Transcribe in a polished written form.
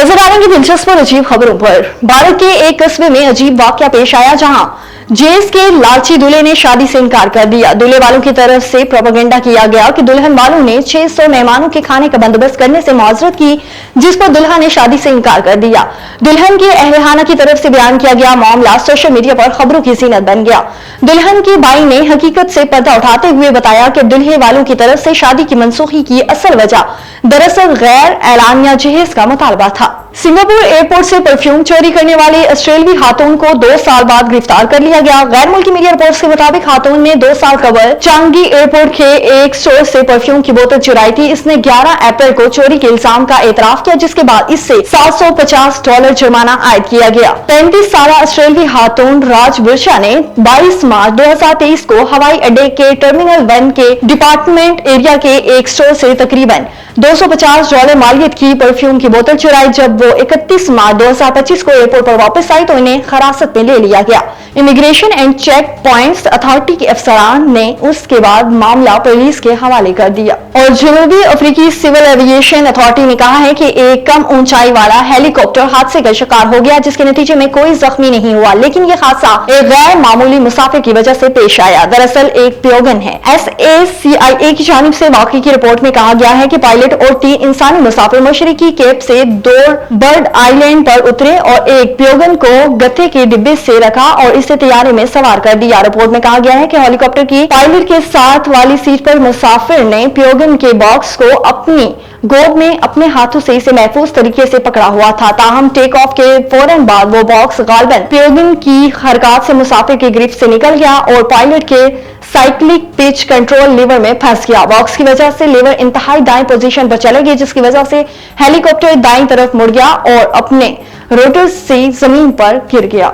नजर डालेंगे दिलचस्प और अजीब खबरों पर। भारत के एक कस्बे में अजीब वाकया पेश आया, जहां जेस के लालची दूल्हे ने शादी से इनकार कर दिया। दूल्हे वालों की तरफ से प्रोपेगेंडा किया गया कि दुल्हन वालों ने 600 मेहमानों के खाने का बंदोबस्त करने से माजरत की, जिस पर दुल्हा ने शादी से इनकार कर दिया। दुल्हन के अहलखाना की तरफ से बयान किया गया मामला सोशल मीडिया पर खबरों की जीनत बन गया। दुल्हन की बाई ने हकीकत से पर्दा उठाते हुए बताया कि दुल्हे वालों की तरफ से शादी की मनसूखी की असल वजह दरअसल गैर एलानिया जहेज का मुतालबा था। सिंगापुर एयरपोर्ट से परफ्यूम चोरी करने वाले ऑस्ट्रेलियाई खातून को 2 साल बाद गिरफ्तार कर लिया गया। गैर मुल्की मीडिया रिपोर्ट्स के मुताबिक खातून ने 2 साल कबल चांगी एयरपोर्ट के एक स्टोर से परफ्यूम की बोतल चुराई थी। इसने 11 अप्रैल को चोरी के इल्जाम का एतराफ किया, जिसके बाद इससे $750 जुर्माना आयद किया गया। 35 साल ऑस्ट्रेलियाई खातून राज बिरशा ने 22 मार्च 2023 को हवाई अड्डे के टर्मिनल 1 के डिपार्टमेंट एरिया के एक स्टोर से तकरीबन $250 मालियत की परफ्यूम की बोतल चुराई। जब वो 31 मार्च 2025 को एयरपोर्ट पर वापस आई तो इन्हें हिरासत में ले लिया गया। Immigration and checkpoints authority के अफसरान ने उसके बाद मामला पुलिस के हवाले कर दिया। और जनूबी अफ्रीकी सिविल एविएशन अथॉरिटी ने कहा है कि एक कम ऊंचाई वाला हेलीकॉप्टर हादसे का शिकार हो गया, जिसके नतीजे में कोई जख्मी नहीं हुआ, लेकिन यह हादसा एक गैर मामूली मुसाफिर की वजह से पेश आया। दरअसल एक प्योगन है। SACIA की जानिब से वाकई की रिपोर्ट में कहा गया है कि पायलट और 3 इंसानी मुसाफिर मशरकी केप से बर्ड आइलैंड पर उतरे और एक प्योगन को गत्थे के डिब्बे से रखा और इसे तैयारे में सवार कर दिया। रिपोर्ट में कहा गया है कि हेलीकॉप्टर की पायलट के साथ वाली सीट पर मुसाफिर ने प्योगन के बॉक्स को अपनी गोद में अपने हाथों से इसे महफूज तरीके से पकड़ा हुआ था। ताहम टेक ऑफ के फौरन बाद वो बॉक्स गालबन प्योगन की हरकत से मुसाफिर की गिरफ्त से निकल गया और पायलट के साइक्लिक पिच कंट्रोल लीवर में फंस गया। बॉक्स की वजह से लीवर इंतहाई दाएं पोजीशन पर चले गए, जिसकी वजह से हेलीकॉप्टर दाईं तरफ मुड़ गया और अपने रोटर से जमीन पर गिर गया।